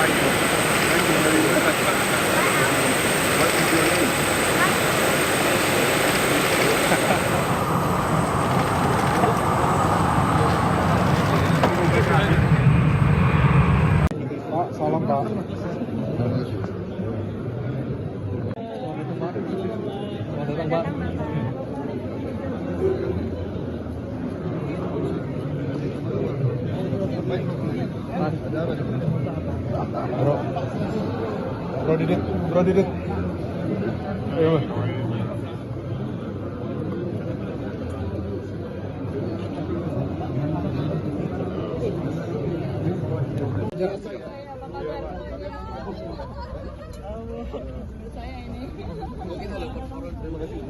Thank you very much. What is your name? Pak, salam Pak. Selamat datang Pak. Bro Didit. Ayo. Saya ini. Terima kasih.